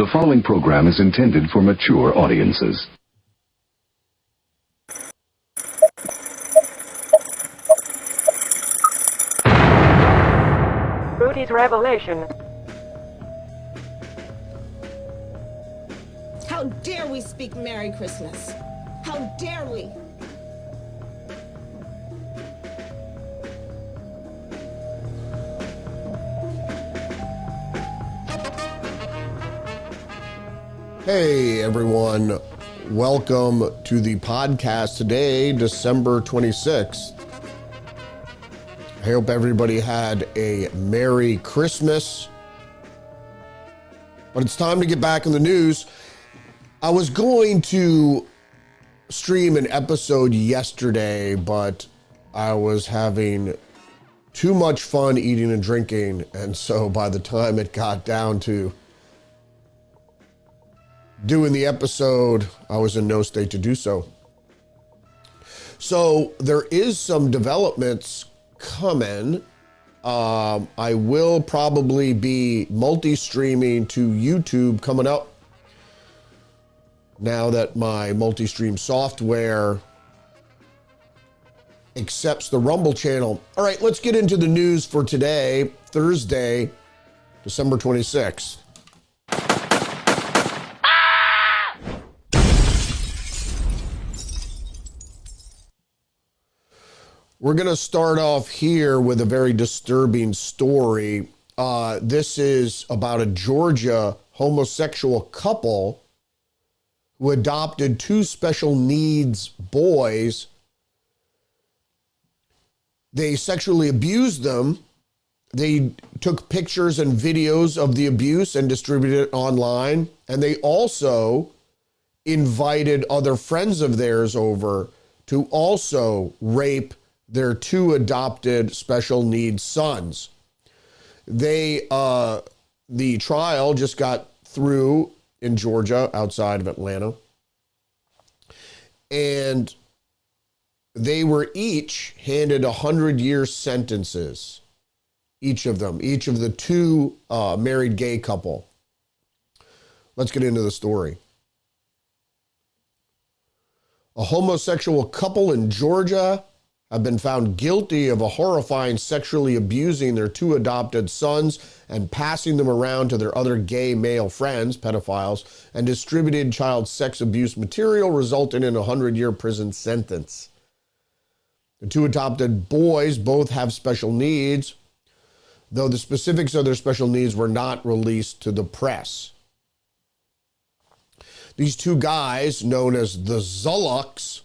The following program is intended for mature audiences. Rudy's Revelation. How dare we speak Merry Christmas? How dare we? Hey everyone, welcome to the podcast today, December 26th. I hope everybody had a Merry Christmas. But it's time to get back in the news. I was going to stream an episode yesterday, but I was having too much fun eating and drinking, and so by the time it got down to doing the episode, I was in no state to do so. So there is some developments coming. I will probably be multi-streaming to YouTube coming up now that my multi-stream software accepts the Rumble channel. All right, let's get into the news for today, Thursday, December 26th. We're going to start off here with a very disturbing story. This is about a Georgia homosexual couple who adopted two special needs boys. They sexually abused them. They took pictures and videos of the abuse and distributed it online. And they also invited other friends of theirs over to also rape their two adopted special needs sons. The trial just got through in Georgia, outside of Atlanta. And they were each handed 100-year sentences, each of them, each of the two married gay couple. Let's get into the story. A homosexual couple in Georgia have been found guilty of a horrifying sexually abusing their two adopted sons and passing them around to their other gay male friends, pedophiles, and distributed child sex abuse material, resulting in a 100-year prison sentence. The two adopted boys both have special needs, though the specifics of their special needs were not released to the press. These two guys, known as the Zullochs,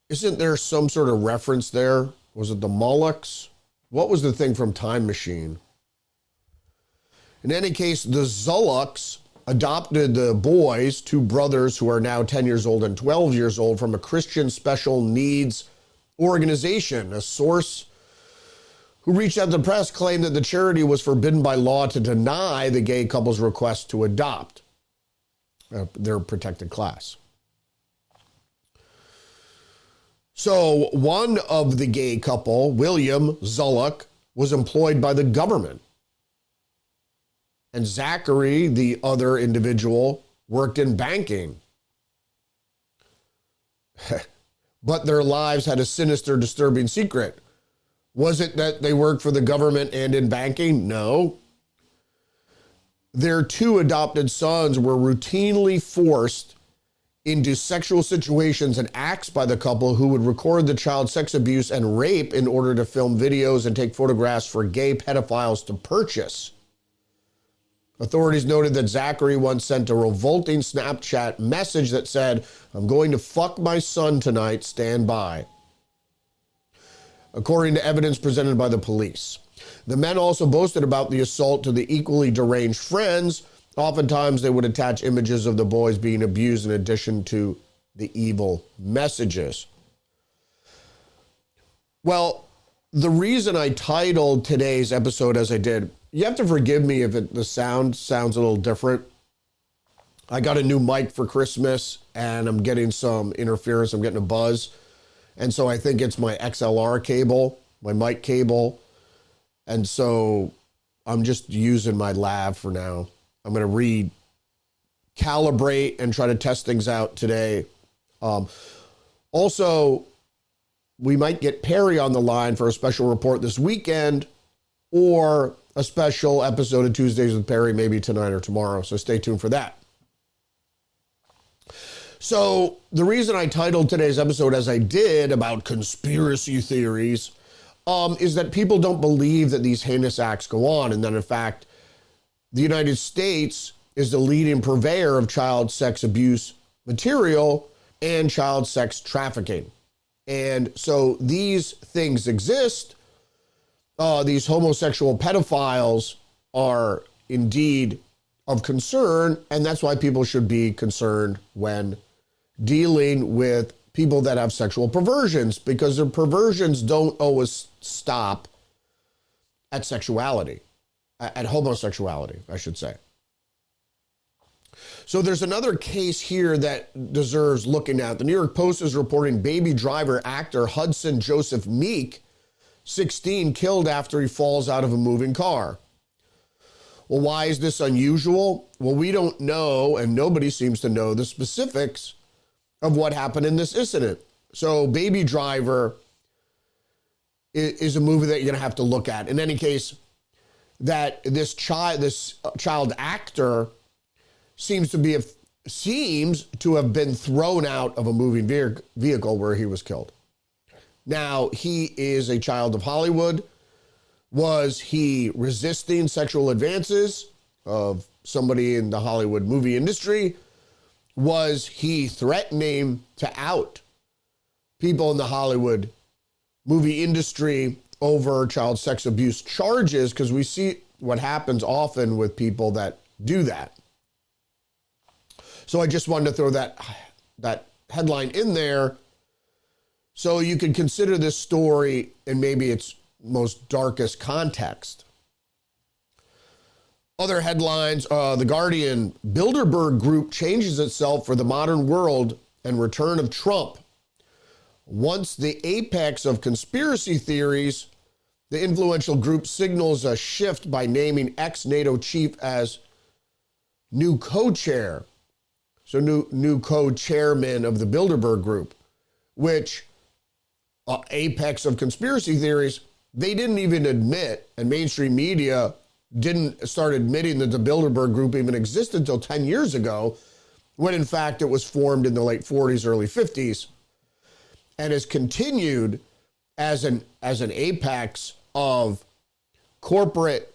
isn't there some sort of reference there? Was it the Molochs? What was the thing from Time Machine? In any case, the Zullochs adopted the boys, two brothers who are now 10 years old and 12 years old, from a Christian special needs organization. A source who reached out to the press claimed that the charity was forbidden by law to deny the gay couple's request to adopt their protected class. So one of the gay couple, William Zulloch, was employed by the government. And Zachary, the other individual, worked in banking. But their lives had a sinister, disturbing secret. Was it that they worked for the government and in banking? No. Their two adopted sons were routinely forced into sexual situations and acts by the couple, who would record the child sex abuse and rape in order to film videos and take photographs for gay pedophiles to purchase. Authorities noted that Zachary once sent a revolting Snapchat message that said, "I'm going to fuck my son tonight, stand by," according to evidence presented by the police. The men also boasted about the assault to the equally deranged friends. Oftentimes, they would attach images of the boys being abused in addition to the evil messages. Well, the reason I titled today's episode as I did, you have to forgive me if the sound sounds a little different. I got a new mic for Christmas, and I'm getting some interference. I'm getting a buzz. And so I think it's my XLR cable, my mic cable. And so I'm just using my lab for now. I'm going to recalibrate and try to test things out today. Also, we might get Perry on the line for a special report this weekend, or a special episode of Tuesdays with Perry maybe tonight or tomorrow. So stay tuned for that. So the reason I titled today's episode as I did, about conspiracy theories, is that people don't believe that these heinous acts go on. And that in fact, the United States is the leading purveyor of child sex abuse material and child sex trafficking. And so these things exist. These homosexual pedophiles are indeed of concern, and that's why people should be concerned when dealing with people that have sexual perversions, because their perversions don't always stop at sexuality, at homosexuality, I should say. So there's another case here that deserves looking at. The New York Post is reporting Baby Driver actor Hudson Joseph Meek, 16, killed after he falls out of a moving car. Well, why is this unusual? Well, we don't know, and nobody seems to know the specifics of what happened in this incident. So Baby Driver is a movie that you're going to have to look at. In any case, that this child actor seems to have been thrown out of a moving vehicle where he was killed. Now, he is a child of Hollywood. Was he resisting sexual advances of somebody in the Hollywood movie industry? Was he threatening to out people in the Hollywood movie industry over child sex abuse charges? Because we see what happens often with people that do that. So I just wanted to throw that headline in there so you can consider this story in maybe its most darkest context. Other headlines, The Guardian, Bilderberg Group changes itself for the modern world and return of Trump. Once the apex of conspiracy theories, the influential group signals a shift by naming ex-NATO chief as new co-chair. So new co-chairman of the Bilderberg Group, which apex of conspiracy theories, they didn't even admit, and mainstream media didn't start admitting that the Bilderberg Group even existed until 10 years ago, when in fact it was formed in the late 40s, early 50s, and has continued as an apex of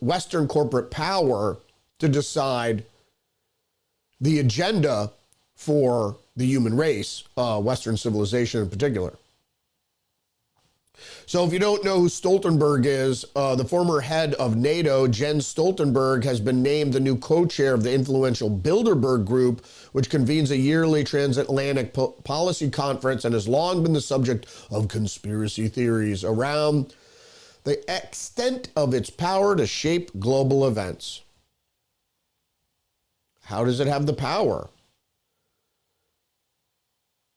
Western corporate power to decide the agenda for the human race, Western civilization in particular. So if you don't know who Stoltenberg is, the former head of NATO, Jens Stoltenberg, has been named the new co-chair of the influential Bilderberg Group, which convenes a yearly transatlantic policy conference and has long been the subject of conspiracy theories around the extent of its power to shape global events. How does it have the power?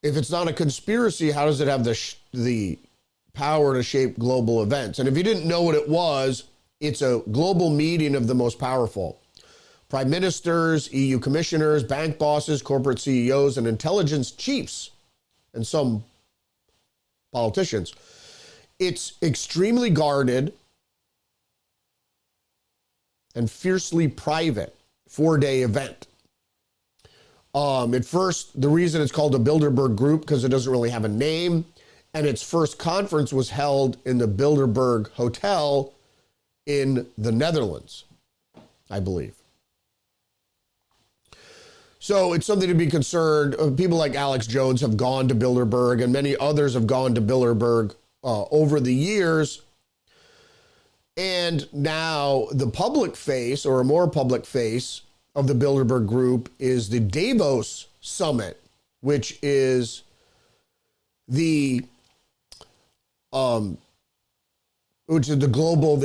If it's not a conspiracy, how does it have the power to shape global events? And if you didn't know what it was, it's a global meeting of the most powerful. Prime ministers, EU commissioners, bank bosses, corporate CEOs, and intelligence chiefs, and some politicians. It's extremely guarded and fiercely private 4-day event. At first, the reason it's called the Bilderberg Group, because it doesn't really have a name, and its first conference was held in the Bilderberg Hotel in the Netherlands, I believe. So it's something to be concerned. People like Alex Jones have gone to Bilderberg, and many others have gone to Bilderberg over the years. And now the public face, or a more public face, of the Bilderberg Group is the Davos Summit, which is the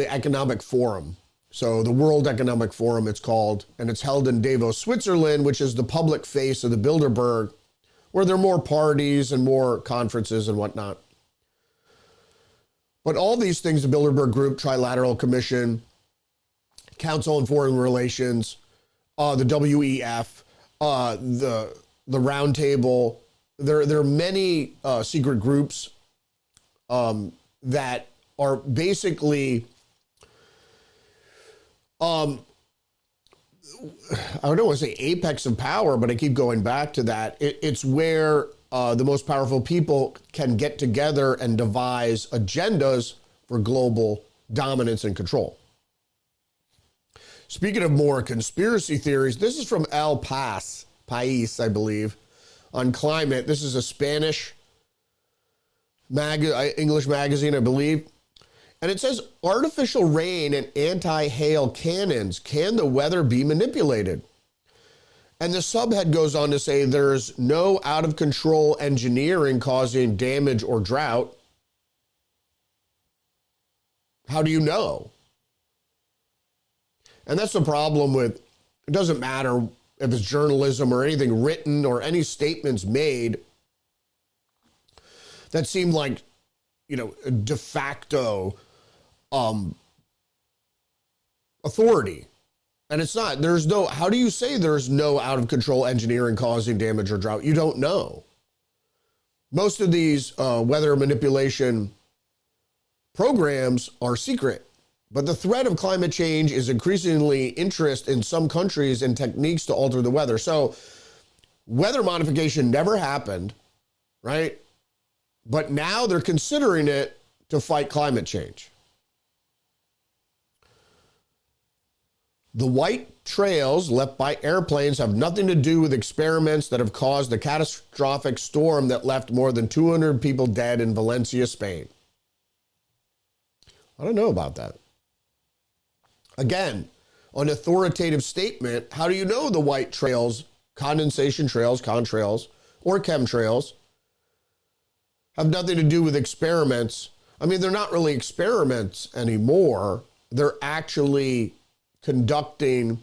economic forum. So the World Economic Forum, it's called, and it's held in Davos, Switzerland, which is the public face of the Bilderberg, where there are more parties and more conferences and whatnot. But all these things, the Bilderberg Group, Trilateral Commission, Council on Foreign Relations, the WEF, the Roundtable. There are many secret groups that are basically, I don't want to say apex of power, but I keep going back to that. It's where the most powerful people can get together and devise agendas for global dominance and control. Speaking of more conspiracy theories, this is from El País, I believe, on climate. This is a Spanish English magazine, I believe. And it says, artificial rain and anti-hail cannons. Can the weather be manipulated? And the subhead goes on to say there's no out-of-control engineering causing damage or drought. How do you know? And that's the problem with, it doesn't matter if it's journalism or anything written or any statements made that seem like, de facto authority. And it's not. How do you say there's no out-of-control engineering causing damage or drought? You don't know. Most of these weather manipulation programs are secret. But the threat of climate change is increasingly interest in some countries in techniques to alter the weather. So weather modification never happened, right? But now they're considering it to fight climate change. The white trails left by airplanes have nothing to do with experiments that have caused the catastrophic storm that left more than 200 people dead in Valencia, Spain. I don't know about that. Again, an authoritative statement, how do you know the white trails, condensation trails, contrails, or chemtrails have nothing to do with experiments? I mean, they're not really experiments anymore. They're actually conducting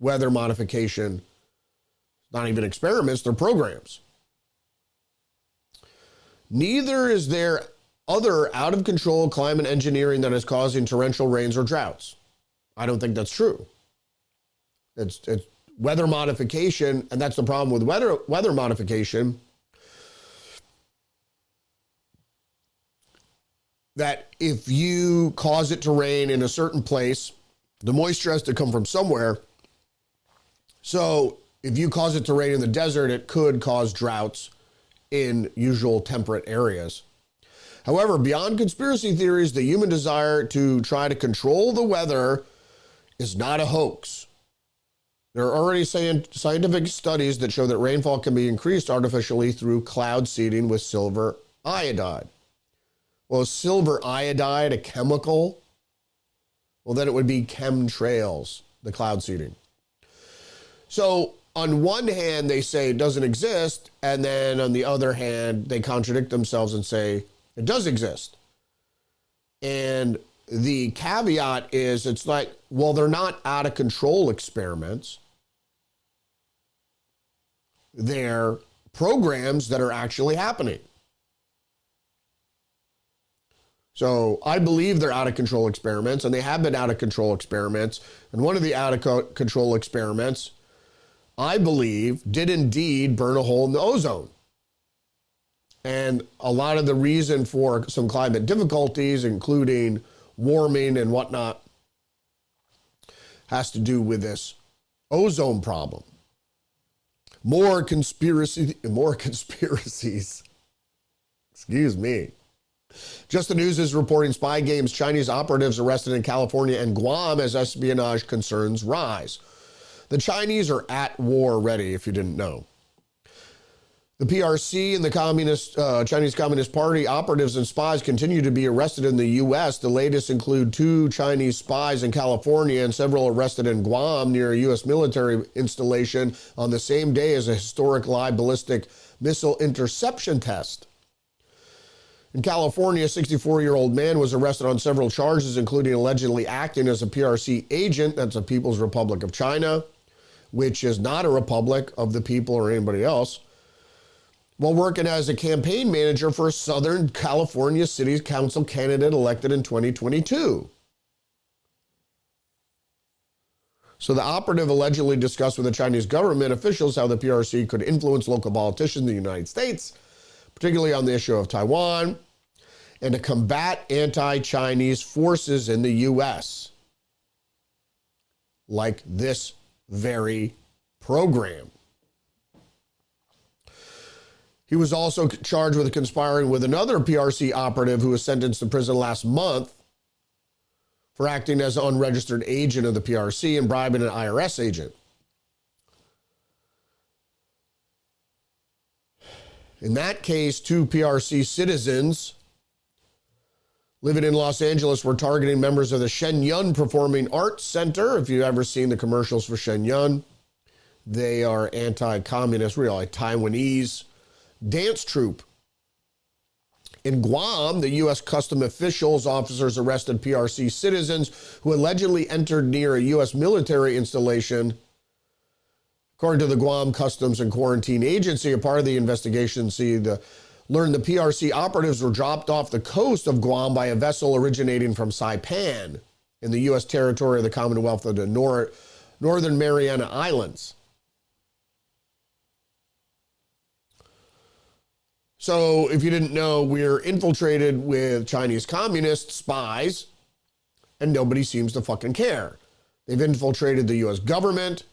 weather modification. Not even experiments, they're programs. Neither is there other out-of-control climate engineering that is causing torrential rains or droughts. I don't think that's true. It's weather modification, and that's the problem with weather modification, that if you cause it to rain in a certain place, the moisture has to come from somewhere. So if you cause it to rain in the desert, it could cause droughts in usual temperate areas. However, beyond conspiracy theories, the human desire to try to control the weather is not a hoax. There are already scientific studies that show that rainfall can be increased artificially through cloud seeding with silver iodide. Well, is silver iodide a chemical? Well, then it would be chemtrails, the cloud seeding. So on one hand, they say it doesn't exist, and then on the other hand, they contradict themselves and say it does exist. And the caveat is, it's like, well, they're not out of control experiments. They're programs that are actually happening. So I believe they're out of control experiments, and they have been out of control experiments. And one of the out of control experiments, I believe, did indeed burn a hole in the ozone. And a lot of the reason for some climate difficulties, including warming and whatnot, has to do with this ozone problem. More conspiracies. Excuse me. Just the News is reporting spy games, Chinese operatives arrested in California and Guam as espionage concerns rise. The Chinese are at war already, if you didn't know. The PRC and the Chinese Communist Party operatives and spies continue to be arrested in the U.S. The latest include 2 Chinese spies in California and several arrested in Guam near a U.S. military installation on the same day as a historic live ballistic missile interception test. In California, a 64-year-old man was arrested on several charges, including allegedly acting as a PRC agent, that's the People's Republic of China, which is not a republic of the people or anybody else, while working as a campaign manager for a Southern California City Council candidate elected in 2022. So the operative allegedly discussed with the Chinese government officials how the PRC could influence local politicians in the United States, particularly on the issue of Taiwan, and to combat anti-Chinese forces in the U.S., like this very program. He was also charged with conspiring with another PRC operative who was sentenced to prison last month for acting as an unregistered agent of the PRC and bribing an IRS agent. In that case, 2 PRC citizens living in Los Angeles were targeting members of the Shenyun Performing Arts Center. If you've ever seen the commercials for Shenyun, they are anti-communist, really Taiwanese dance troupe. In Guam, the U.S. Custom Officials officers arrested PRC citizens who allegedly entered near a U.S. military installation. According to the Guam Customs and Quarantine Agency, a part of the investigation learned the PRC operatives were dropped off the coast of Guam by a vessel originating from Saipan in the U.S. territory of the Commonwealth of the Northern Mariana Islands. So if you didn't know, we're infiltrated with Chinese communist spies, and nobody seems to fucking care. They've infiltrated the U.S. government,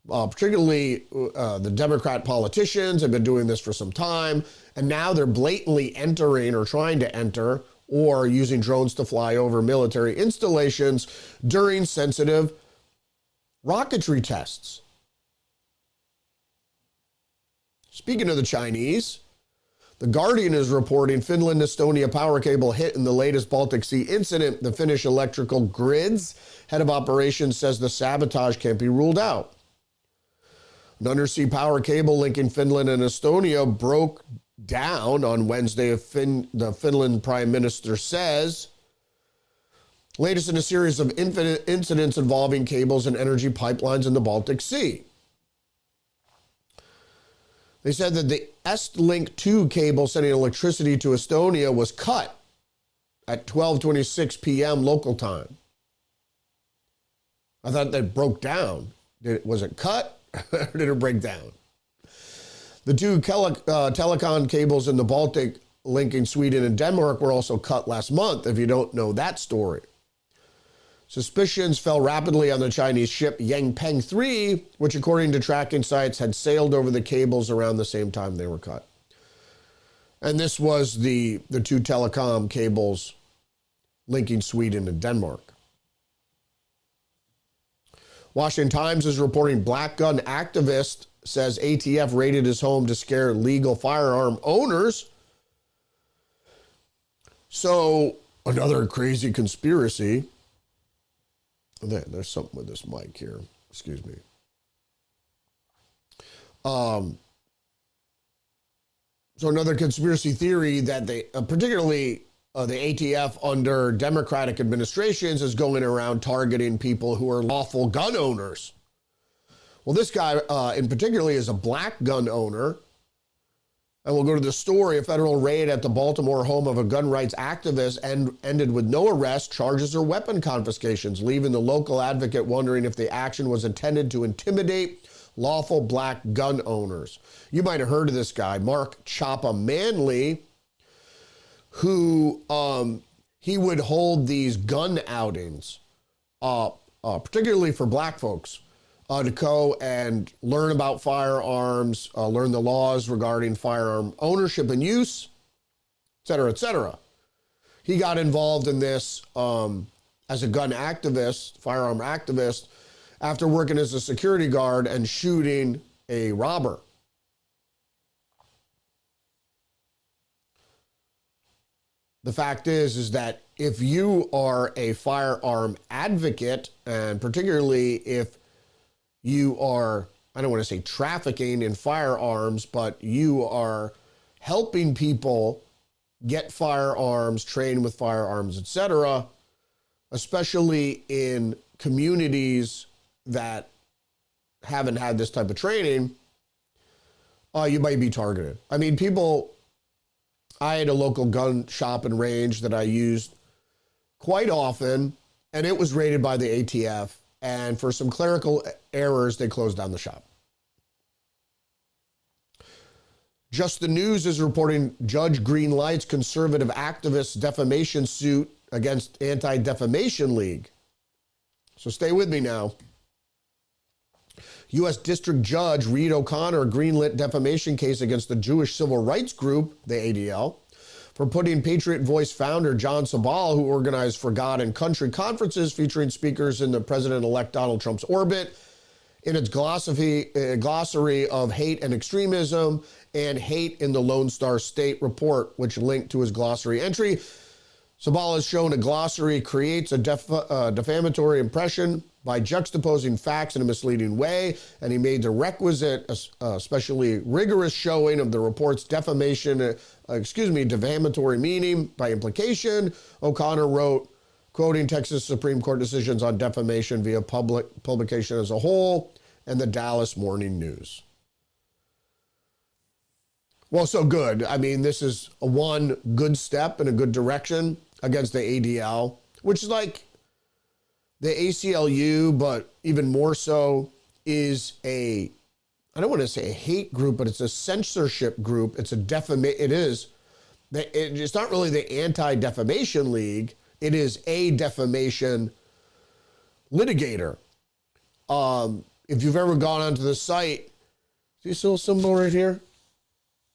particularly the Democrat politicians have been doing this for some time, and now they're blatantly entering or trying to enter or using drones to fly over military installations during sensitive rocketry tests. Speaking of the Chinese, The Guardian is reporting Finland-Estonia power cable hit in the latest Baltic Sea incident. The Finnish electrical grids head of operations says the sabotage can't be ruled out. An undersea power cable linking Finland and Estonia broke down on Wednesday, the Finland Prime Minister says. Latest in a series of incidents involving cables and energy pipelines in the Baltic Sea. They said that the Estlink 2 cable sending electricity to Estonia was cut at 12:26 p.m. local time. I thought that broke down. Was it cut or did it break down? The two telecom cables in the Baltic linking Sweden and Denmark were also cut last month, if you don't know that story. Suspicions fell rapidly on the Chinese ship Yangpeng 3, which according to tracking sites had sailed over the cables around the same time they were cut. And this was the two telecom cables linking Sweden and Denmark. Washington Times is reporting black gun activist says ATF raided his home to scare legal firearm owners. So another crazy conspiracy. There's something with this mic here. Excuse me. So another conspiracy theory that they, particularly the ATF under Democratic administrations, is going around targeting people who are lawful gun owners. Well, this guy in particular is a black gun owner. And we'll go to the story. A federal raid at the Baltimore home of a gun rights activist ended with no arrest, charges, or weapon confiscations, leaving the local advocate wondering if the action was intended to intimidate lawful black gun owners. You might have heard of this guy, Mark Choppa Manley, who he would hold these gun outings, particularly for black folks. To go and learn about firearms, learn the laws regarding firearm ownership and use, et cetera, et cetera. He got involved in this as a gun activist, firearm activist, after working as a security guard and shooting a robber. The fact is that if you are a firearm advocate, and particularly if you are, I don't want to say trafficking in firearms, but you are helping people get firearms, train with firearms, etc., especially in communities that haven't had this type of training, you might be targeted. I mean, I had a local gun shop and range that I used quite often, and it was raided by the ATF. and for some clerical errors, they closed down the shop. Just the News is reporting judge greenlights conservative activists defamation suit against Anti-Defamation League. So stay with me now. U.S. District Judge Reed O'Connor greenlit defamation case against the Jewish civil rights group, the ADL, for putting Patriot Voice founder John Sabal, who organized For God and Country conferences featuring speakers in the President-elect Donald Trump's orbit, in its glossary of hate and extremism and hate in the Lone Star State report, which linked to his glossary entry. Sabal has shown a glossary creates a defamatory impression by juxtaposing facts in a misleading way, and he made the requisite, especially rigorous showing of the report's defamatory meaning by implication. O'Connor wrote, quoting Texas Supreme Court decisions on defamation via publication as a whole and the Dallas Morning News. Well, so good. I mean, this is one good step in a good direction against the ADL, which is like the ACLU, but even more so is I don't want to say a hate group, but it's a censorship group. It's it's not really the Anti-Defamation League. It is a defamation litigator. If you've ever gone onto the site, see this little symbol right here?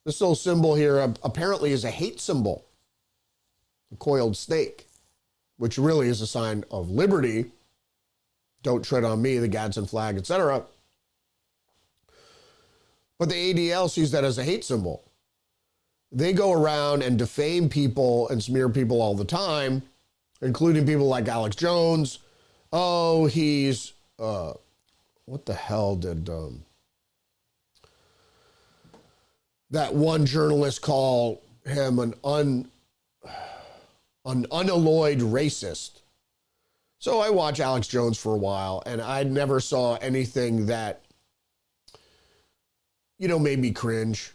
This little symbol here apparently is a hate symbol, a coiled snake, which really is a sign of liberty. Don't tread on me, the Gadsden flag, etc. But the ADL sees that as a hate symbol. They go around and defame people and smear people all the time, including people like Alex Jones. Oh, he's, what the hell did that one journalist call him an unalloyed racist? So I watch Alex Jones for a while, and I never saw anything that, made me cringe.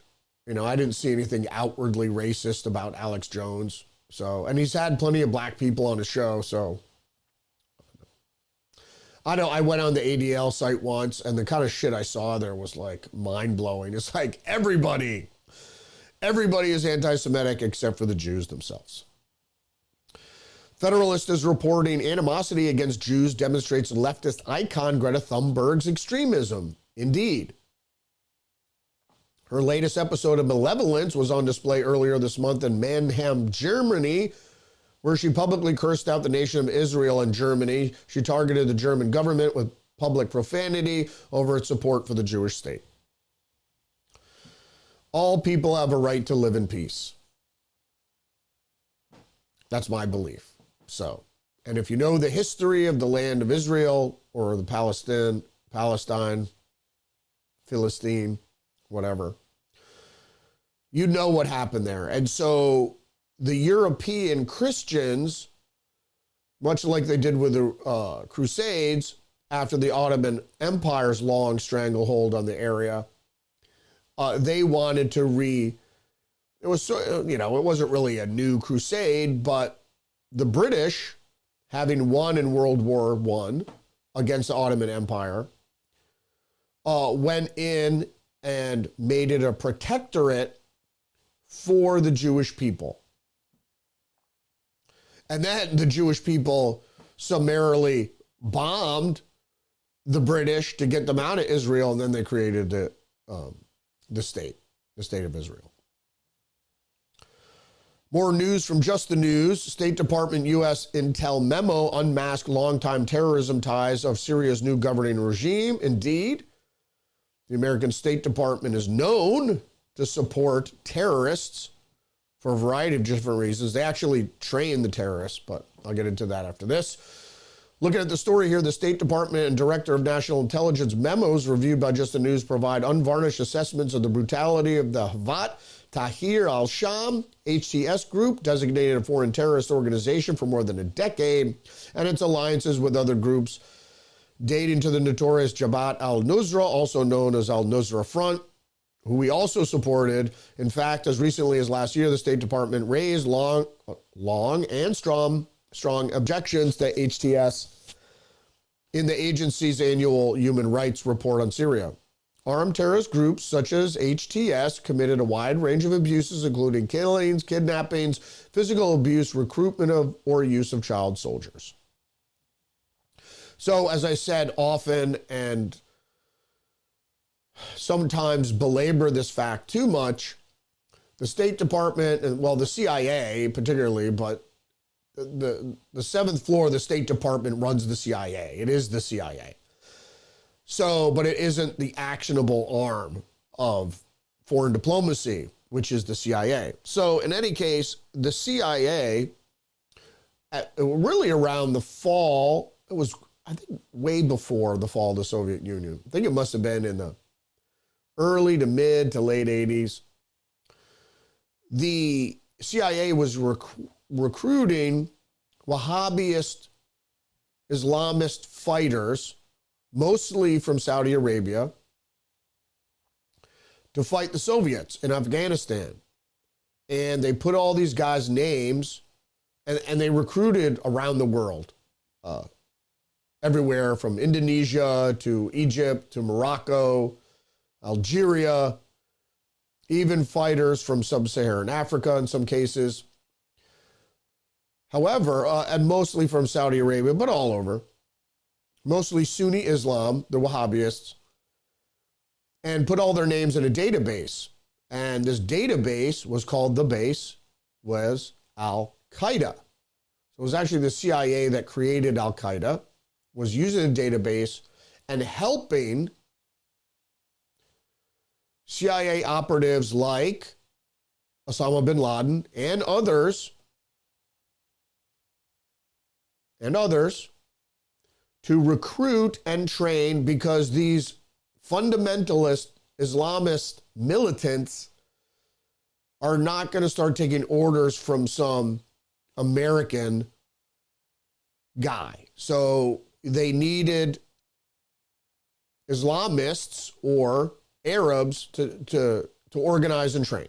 I didn't see anything outwardly racist about Alex Jones. So, and he's had plenty of black people on his show, so. I know I went on the ADL site once, and the kind of shit I saw there was like mind-blowing. It's like everybody is anti-Semitic except for the Jews themselves. Federalist is reporting animosity against Jews demonstrates leftist icon Greta Thunberg's extremism. Indeed. Her latest episode of Malevolence was on display earlier this month in Mannheim, Germany, where she publicly cursed out the nation of Israel and Germany. She targeted the German government with public profanity over its support for the Jewish state. All people have a right to live in peace. That's my belief. So, and if you know the history of the land of Israel or the Palestine, Philistine, whatever, you know what happened there. And so the European Christians, much like they did with the Crusades after the Ottoman Empire's long stranglehold on the area, they wanted to it wasn't really a new crusade, but the British, having won in World War I against the Ottoman Empire, went in and made it a protectorate for the Jewish people. And then the Jewish people summarily bombed the British to get them out of Israel, and then they created the state of Israel. More news from Just the News. State Department U.S. intel memo unmasked longtime terrorism ties of Syria's new governing regime. Indeed, the American State Department is known to support terrorists for a variety of different reasons. They actually train the terrorists, but I'll get into that after this. Looking at the story here, the State Department and Director of National Intelligence memos reviewed by Just the News provide unvarnished assessments of the brutality of the Havat Tahrir al-Sham HTS group, designated a foreign terrorist organization for more than a decade, and its alliances with other groups dating to the notorious Jabhat al-Nusra, also known as al-Nusra Front, who we also supported. In fact, as recently as last year, the State Department raised long and strong objections to HTS in the agency's annual human rights report on Syria. Armed terrorist groups such as HTS committed a wide range of abuses, including killings, kidnappings, physical abuse, recruitment of or use of child soldiers. So, as I said often, and sometimes belabor this fact too much, the State Department, and well, the CIA particularly, but the seventh floor of the State Department runs the CIA. It is the CIA. So, but it isn't the actionable arm of foreign diplomacy, which is the CIA. So, in any case, the CIA, really around the fall, it was, I think, way before the fall of the Soviet Union. I think it must have been in the early to mid to late 80s. The CIA was recruiting Wahhabist Islamist fighters, mostly from Saudi Arabia, to fight the Soviets in Afghanistan. And they put all these guys' names, and they recruited around the world, everywhere from Indonesia to Egypt to Morocco, Algeria, even fighters from sub-Saharan Africa in some cases. However, and mostly from Saudi Arabia, but all over, mostly Sunni Islam, the Wahhabists, and put all their names in a database. And this database was called, the base was Al-Qaeda. So it was actually the CIA that created Al-Qaeda, was using a database and helping CIA operatives like Osama bin Laden and others to recruit and train, because these fundamentalist Islamist militants are not going to start taking orders from some American guy. So they needed Islamists or Arabs to organize and train.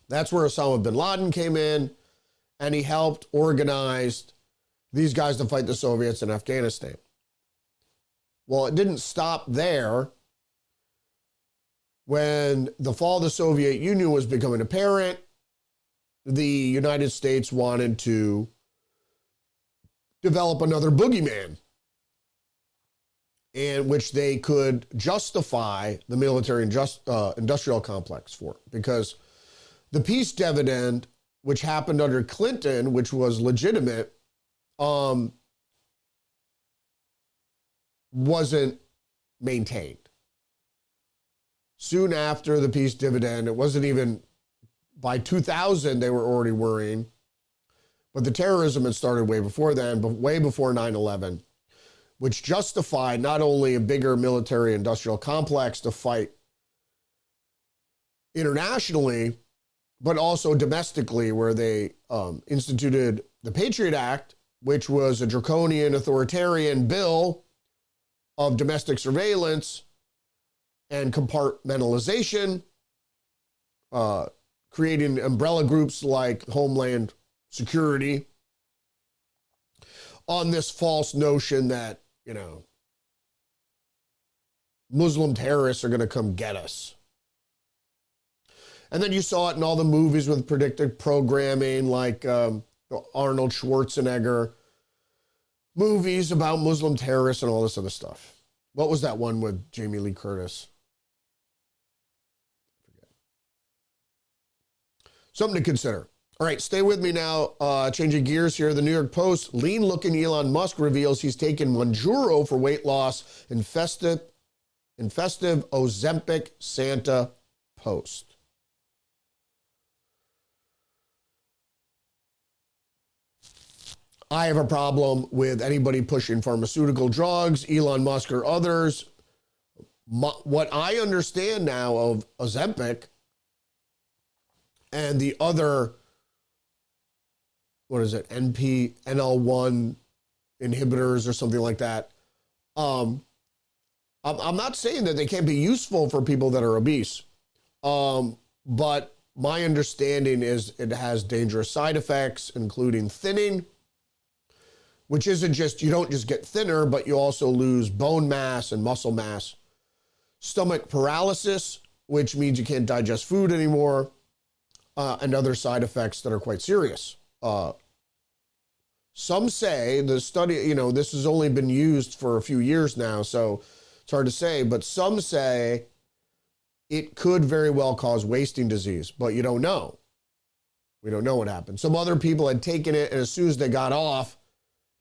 That's where Osama bin Laden came in, and he helped organize these guys to fight the Soviets in Afghanistan. Well, it didn't stop there. When the fall of the Soviet Union was becoming apparent, the United States wanted to develop another boogeyman in which they could justify the military industrial complex for. Because the peace dividend, which happened under Clinton, which was legitimate, wasn't maintained. Soon after the peace dividend, it wasn't even by 2000 they were already worrying, but the terrorism had started way before then, but way before 9/11, which justified not only a bigger military industrial complex to fight internationally, but also domestically, where they instituted the Patriot Act, which was a draconian authoritarian bill of domestic surveillance and compartmentalization, creating umbrella groups like Homeland Security on this false notion that, Muslim terrorists are going to come get us. And then you saw it in all the movies with predictive programming, like Arnold Schwarzenegger movies about Muslim terrorists and all this other stuff. What was that one with Jamie Lee Curtis? I forget. Something to consider. All right, stay with me now. Changing gears here. The New York Post, lean-looking Elon Musk reveals he's taken Monjuro for weight loss in festive Ozempic Santa post. I have a problem with anybody pushing pharmaceutical drugs, Elon Musk or others. What I understand now of Ozempic and the other, NL1 inhibitors or something like that. I'm not saying that they can't be useful for people that are obese. But my understanding is it has dangerous side effects, including thinning, which isn't just, you don't just get thinner, but you also lose bone mass and muscle mass. Stomach paralysis, which means you can't digest food anymore, and other side effects that are quite serious. Some say the study, this has only been used for a few years now, so it's hard to say, but some say it could very well cause wasting disease, but you don't know. We don't know what happened. Some other people had taken it, and as soon as they got off,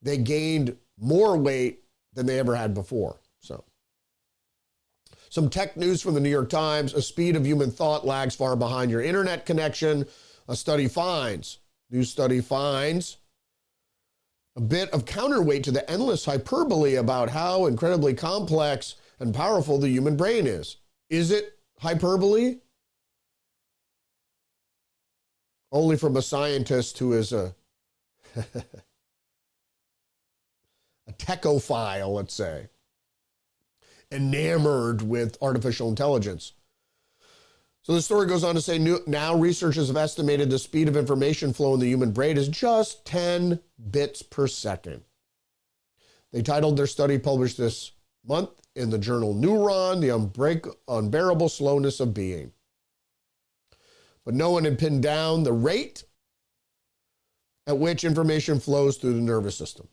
they gained more weight than they ever had before. So, some tech news from the New York Times. A speed of human thought lags far behind your internet connection. New study finds a bit of counterweight to the endless hyperbole about how incredibly complex and powerful the human brain is. Is it hyperbole? Only from a scientist who is a techophile, let's say, enamored with artificial intelligence. So the story goes on to say, now researchers have estimated the speed of information flow in the human brain is just 10 bits per second. They titled their study, published this month in the journal Neuron, The Unbearable Slowness of Being. But no one had pinned down the rate at which information flows through the nervous system.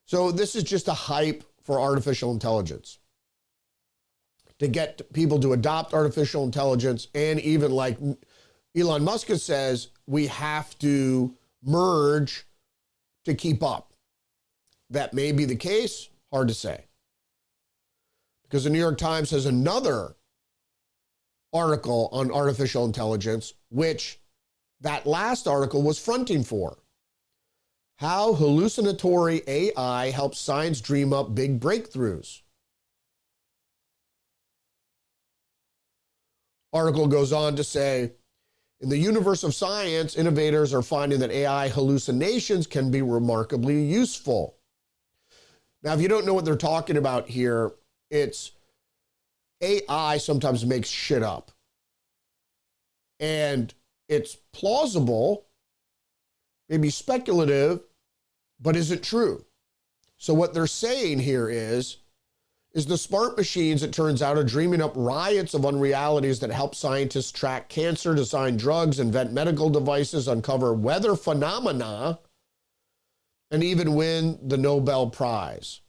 So this is just a hype for artificial intelligence, to get people to adopt artificial intelligence. And even like Elon Musk says, we have to merge to keep up. That may be the case, hard to say. Because the New York Times has another article on artificial intelligence, which that last article was fronting for. How hallucinatory AI helps science dream up big breakthroughs. Article goes on to say, in the universe of science, innovators are finding that AI hallucinations can be remarkably useful. Now, if you don't know what they're talking about here, it's AI sometimes makes shit up. And it's plausible, maybe speculative, but is it true? So what they're saying here is the smart machines, it turns out, are dreaming up riots of unrealities that help scientists track cancer, design drugs, invent medical devices, uncover weather phenomena, and even win the Nobel Prize.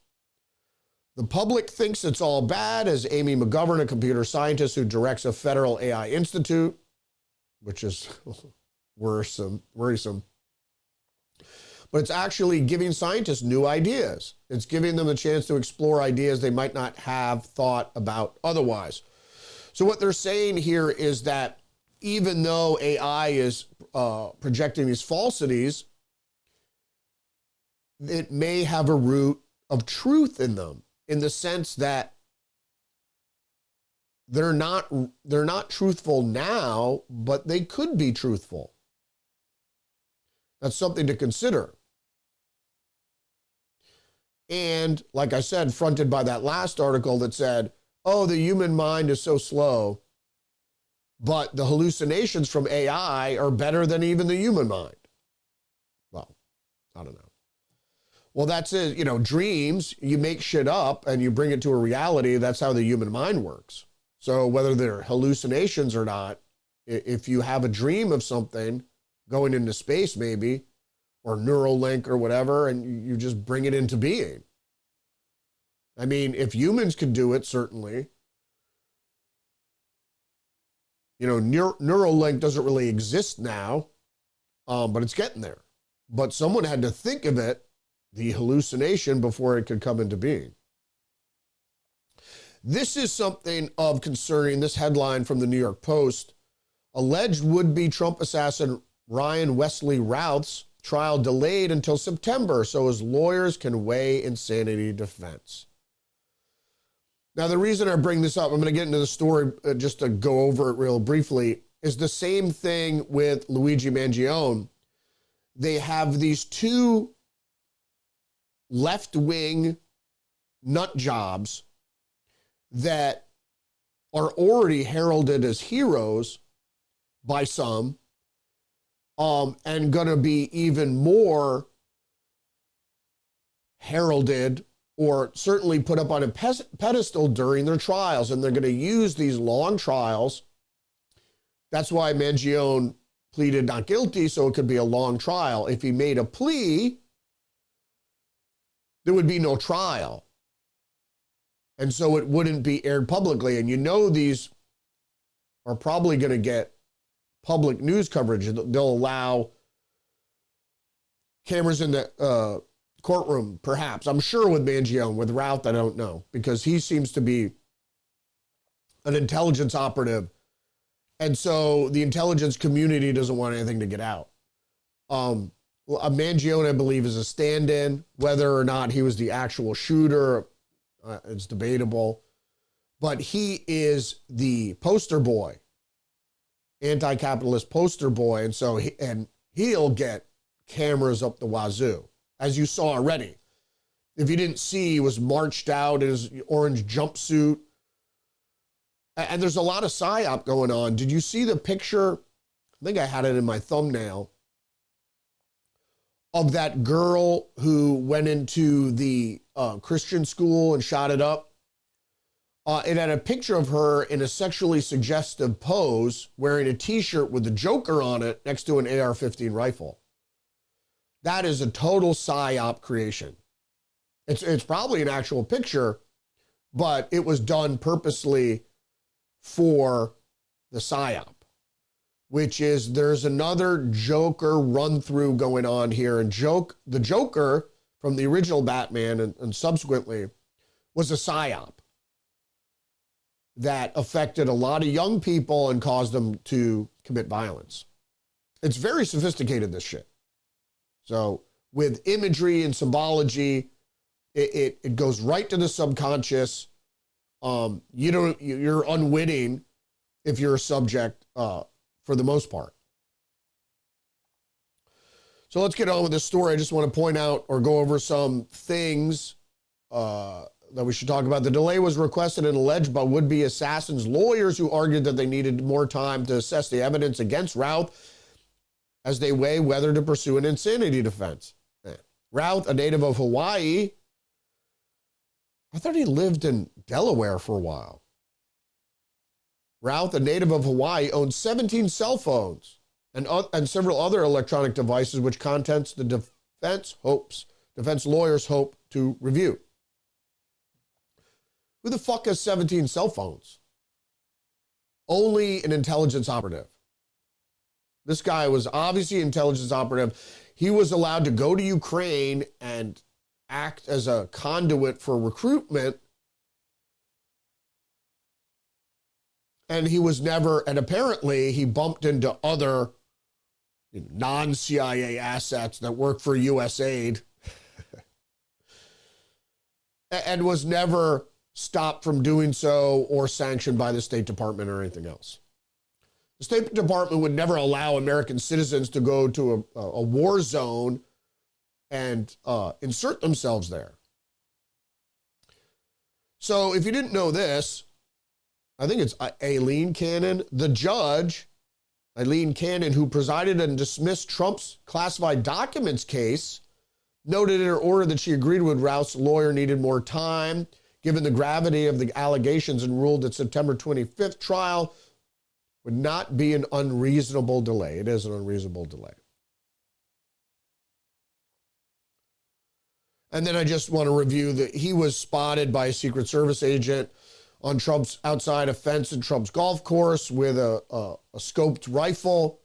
The public thinks it's all bad, as Amy McGovern, a computer scientist who directs a federal AI institute, which is worrisome. But it's actually giving scientists new ideas. It's giving them a chance to explore ideas they might not have thought about otherwise. So what they're saying here is that even though AI is projecting these falsities, it may have a root of truth in them, in the sense that they're not truthful now, but they could be truthful. That's something to consider. And like I said, fronted by that last article that said, oh, the human mind is so slow, but the hallucinations from AI are better than even the human mind. Well, I don't know. Well, that's it. Dreams, you make shit up and you bring it to a reality. That's how the human mind works. So whether they're hallucinations or not, if you have a dream of something going into space maybe, or Neuralink or whatever, and you just bring it into being. I mean, if humans could do it, certainly. Neuralink doesn't really exist now, but it's getting there. But someone had to think of it, the hallucination, before it could come into being. This is something of concerning. This headline from the New York Post: alleged would-be Trump assassin Ryan Wesley Routh's trial delayed until September so his lawyers can weigh insanity defense. Now, the reason I bring this up, I'm going to get into the story just to go over it real briefly, is the same thing with Luigi Mangione. They have these two left-wing nut jobs that are already heralded as heroes by some, and going to be even more heralded or certainly put up on a pedestal during their trials, and they're going to use these long trials. That's why Mangione pleaded not guilty, so it could be a long trial. If he made a plea, there would be no trial. And so it wouldn't be aired publicly. And you know these are probably going to get public news coverage. They'll allow cameras in the courtroom, perhaps. I'm sure with Mangione. With Routh, I don't know, because he seems to be an intelligence operative. And so the intelligence community doesn't want anything to get out. A Mangione, I believe, is a stand-in. Whether or not he was the actual shooter, it's debatable. But he is the poster boy, anti-capitalist poster boy. And so he'll get cameras up the wazoo, as you saw already. If you didn't see, he was marched out in his orange jumpsuit. And there's a lot of psyop going on. Did you see the picture? I think I had it in my thumbnail, of that girl who went into the Christian school and shot it up. It had a picture of her in a sexually suggestive pose, wearing a t-shirt with the Joker on it next to an AR-15 rifle. That is a total psyop creation. It's probably an actual picture, but it was done purposely for the psyop, which is there's another Joker run through going on here. And the Joker from the original Batman and subsequently was a psyop that affected a lot of young people and caused them to commit violence. It's very sophisticated, this shit. So with imagery and symbology, it goes right to the subconscious. You're unwitting if you're a subject for the most part. So let's get on with this story. I just want to point out or go over some things that we should talk about. The delay was requested and alleged by would-be assassins' lawyers, who argued that they needed more time to assess the evidence against Routh as they weigh whether to pursue an insanity defense. Routh, a native of Hawaii, I thought he lived in Delaware for a while. Routh, a native of Hawaii, owns 17 cell phones and several other electronic devices, which contents the defense lawyers hope to review. Who the fuck has 17 cell phones? Only an intelligence operative. This guy was obviously an intelligence operative. He was allowed to go to Ukraine and act as a conduit for recruitment. And he was never, and apparently he bumped into other non-CIA assets that worked for USAID and was never stopped from doing so or sanctioned by the State Department or anything else. The State Department would never allow American citizens to go to a war zone and insert themselves there. So if you didn't know this, I think it's Aileen Cannon, the judge, Aileen Cannon, who presided and dismissed Trump's classified documents case, noted in her order that she agreed with Routh's lawyer needed more time, given the gravity of the allegations, and ruled that September 25th trial would not be an unreasonable delay. It is an unreasonable delay. And then I just want to review that he was spotted by a Secret Service agent on Trump's outside a fence in Trump's golf course with a scoped rifle.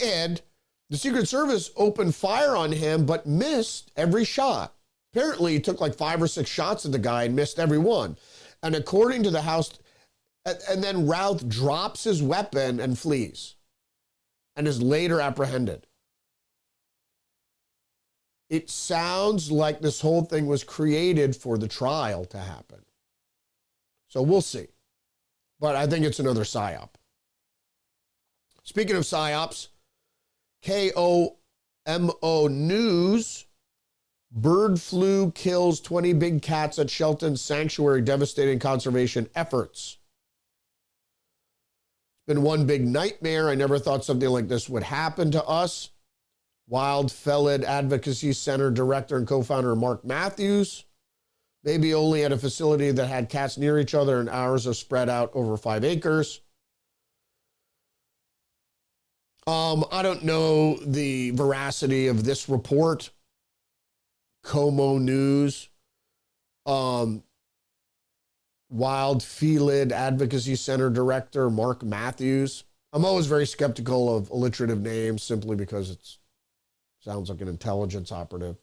And the Secret Service opened fire on him, but missed every shot. Apparently, he took like 5 or 6 shots at the guy and missed every one. And according to the House, and then Routh drops his weapon and flees and is later apprehended. It sounds like this whole thing was created for the trial to happen. So we'll see. But I think it's another psyop. Speaking of psyops, KOMO News, bird flu kills 20 big cats at Shelton Sanctuary, devastating conservation efforts. It's been one big nightmare. I never thought something like this would happen to us. Wildfelled Advocacy Center director and co-founder Mark Matthews, maybe only at a facility that had cats near each other and hours are spread out over 5 acres. I don't know the veracity of this report. Como News, Wildfelled Advocacy Center director Mark Matthews. I'm always very skeptical of alliterative names simply because it sounds like an intelligence operative.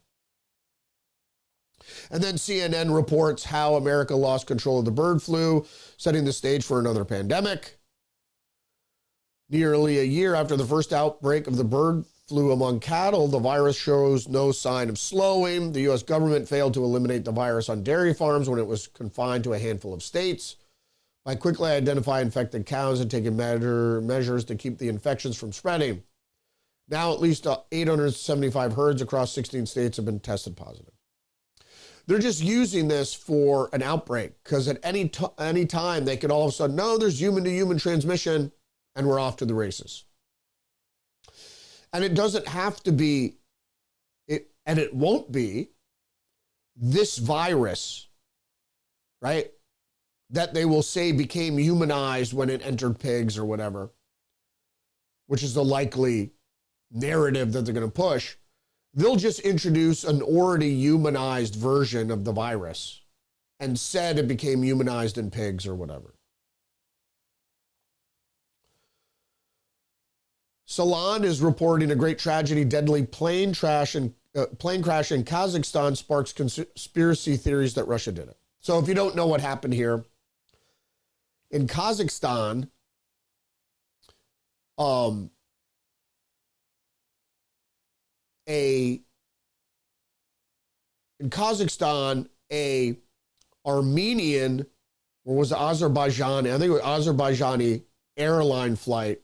And then CNN reports how America lost control of the bird flu, setting the stage for another pandemic. Nearly a year after the first outbreak of the bird flu among cattle, the virus shows no sign of slowing. The U.S. government failed to eliminate the virus on dairy farms when it was confined to a handful of states. By quickly identifying infected cows and taking measures to keep the infections from spreading. Now at least 875 herds across 16 states have been tested positive. They're just using this for an outbreak because at any time they could all of a sudden, no, there's human-to-human transmission, and we're off to the races. And it doesn't have to be, and it won't be, this virus, right, that they will say became humanized when it entered pigs or whatever, which is the likely narrative that they're going to push. They'll just introduce an already humanized version of the virus and said it became humanized in pigs or whatever. Salon is reporting a great tragedy, deadly plane crash in Kazakhstan sparks conspiracy theories that Russia did it. So if you don't know what happened here, in Kazakhstan, a Armenian, or was it Azerbaijani? I think it was Azerbaijani airline flight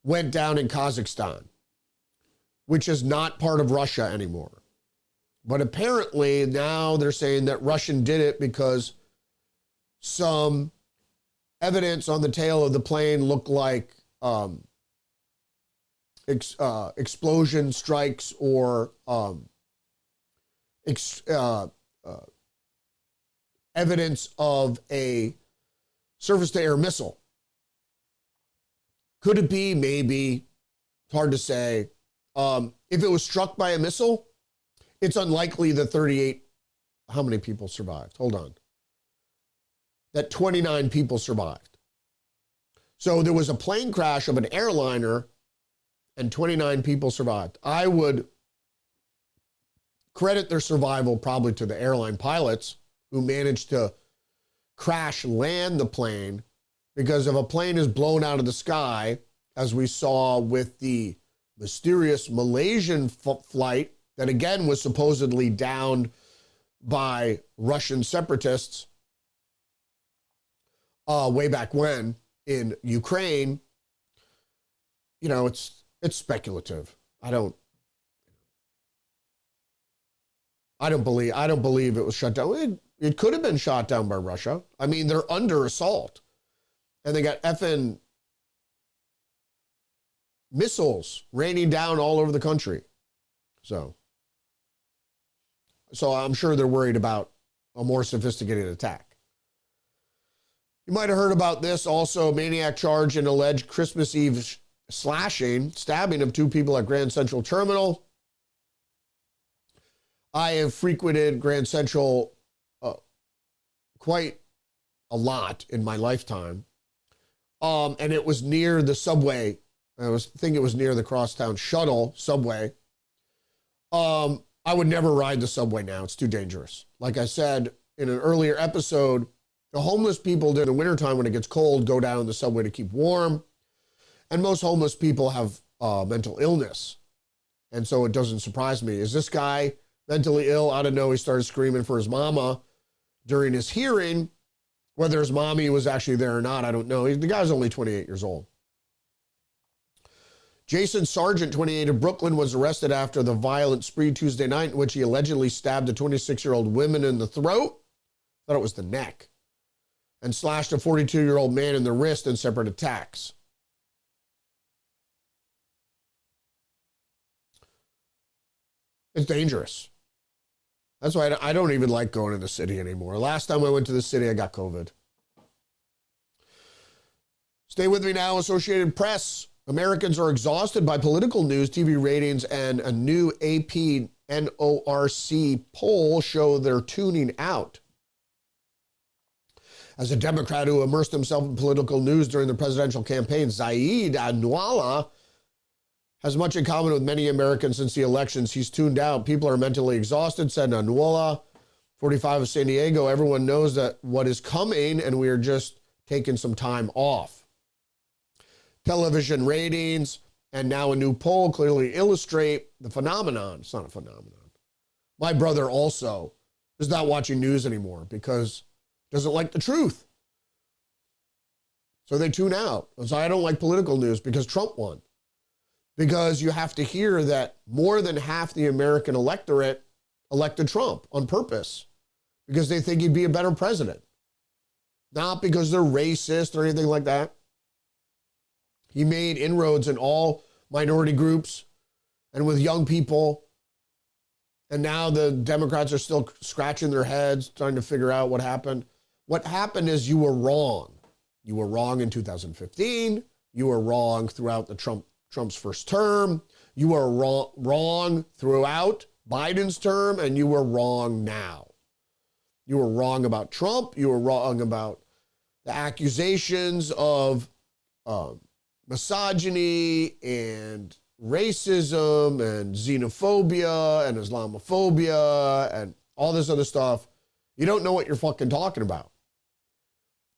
went down in Kazakhstan, which is not part of Russia anymore. But apparently now they're saying that Russian did it because some evidence on the tail of the plane looked like explosion strikes or evidence of a surface-to-air missile. Could it be? Maybe. It's hard to say. If it was struck by a missile, it's unlikely that 38, how many people survived? Hold on. That 29 people survived. So there was a plane crash of an airliner and 29 people survived. I would credit their survival probably to the airline pilots who managed to crash land the plane, because if a plane is blown out of the sky, as we saw with the mysterious Malaysian flight that again was supposedly downed by Russian separatists way back when in Ukraine, you know, it's speculative. I don't believe it was shut down. It could have been shot down by Russia. I mean, they're under assault. And they got effing missiles raining down all over the country. So I'm sure they're worried about a more sophisticated attack. You might have heard about this also, maniac charge in alleged Christmas Eve stabbing of 2 people at Grand Central Terminal. I have frequented Grand Central quite a lot in my lifetime. And it was near the subway. I think it was near the Crosstown Shuttle subway. I would never ride the subway now. It's too dangerous. Like I said in an earlier episode, the homeless people during the wintertime when it gets cold go down the subway to keep warm. And most homeless people have mental illness. And so it doesn't surprise me. Is this guy mentally ill? I don't know. He started screaming for his mama during his hearing. Whether his mommy was actually there or not, I don't know. The guy's only 28 years old. Jason Sargent, 28 of Brooklyn, was arrested after the violent spree Tuesday night in which he allegedly stabbed a 26-year-old woman in the throat, thought it was the neck, and slashed a 42-year-old man in the wrist in separate attacks. It's dangerous. That's why I don't even like going to the city anymore. Last time I went to the city, I got COVID. Stay with me now, Associated Press. Americans are exhausted by political news, TV ratings, and a new AP NORC poll show they're tuning out. As a Democrat who immersed himself in political news during the presidential campaign, Zaid Anwala has much in common with many Americans since the elections. He's tuned out. People are mentally exhausted, said Anwala, 45 of San Diego. Everyone knows that what is coming, and we are just taking some time off. Television ratings and now a new poll clearly illustrate the phenomenon. It's not a phenomenon. My brother also is not watching news anymore because he doesn't like the truth. So they tune out. So I don't like political news because Trump won. Because you have to hear that more than half the American electorate elected Trump on purpose because they think he'd be a better president. Not because they're racist or anything like that. He made inroads in all minority groups and with young people. And now the Democrats are still scratching their heads, trying to figure out what happened. What happened is you were wrong. You were wrong in 2015. You were wrong throughout Trump's first term. You were wrong throughout Biden's term, and you were wrong now. You were wrong about Trump. You were wrong about the accusations of misogyny and racism and xenophobia and Islamophobia and all this other stuff. You don't know what you're fucking talking about.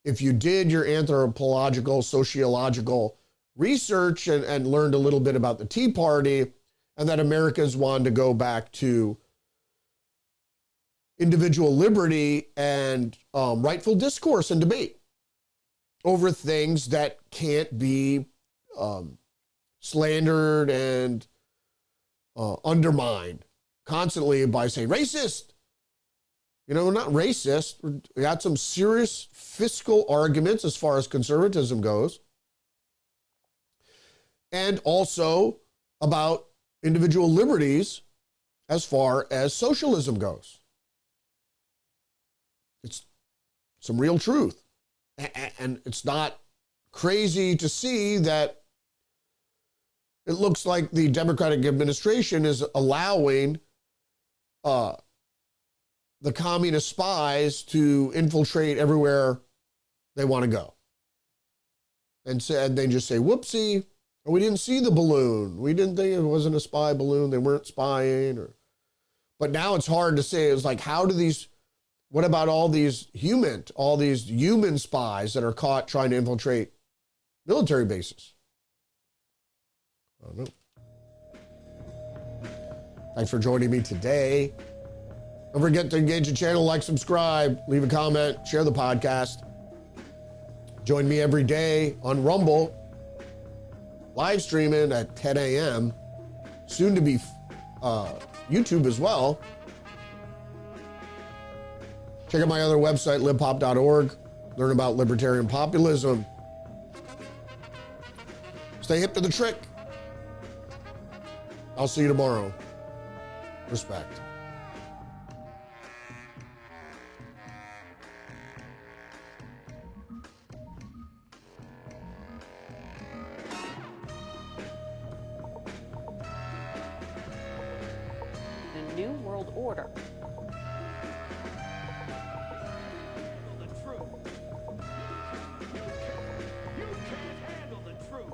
If you did your anthropological, sociological research and learned a little bit about the Tea Party and that Americans wanted to go back to individual liberty and rightful discourse and debate over things that can't be slandered and undermined constantly by saying racist. You know, we're not racist. We got some serious fiscal arguments as far as conservatism goes. And also about individual liberties as far as socialism goes. It's some real truth. And it's not crazy to see that it looks like the Democratic administration is allowing the communist spies to infiltrate everywhere they want to go. And they just say, whoopsie, or we didn't see the balloon. We didn't think it wasn't a spy balloon. They weren't spying. But now it's hard to say. It's like, what about all these human spies that are caught trying to infiltrate military bases? I don't know. Thanks for joining me today. Don't forget to engage the channel, like, subscribe, leave a comment, share the podcast. Join me every day on Rumble, live streaming at 10 a.m. Soon to be YouTube as well. Check out my other website, libpop.org. Learn about libertarian populism. Stay hip to the trick. I'll see you tomorrow. Respect. The New World Order. The truth. You can't handle the truth.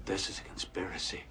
This is a conspiracy.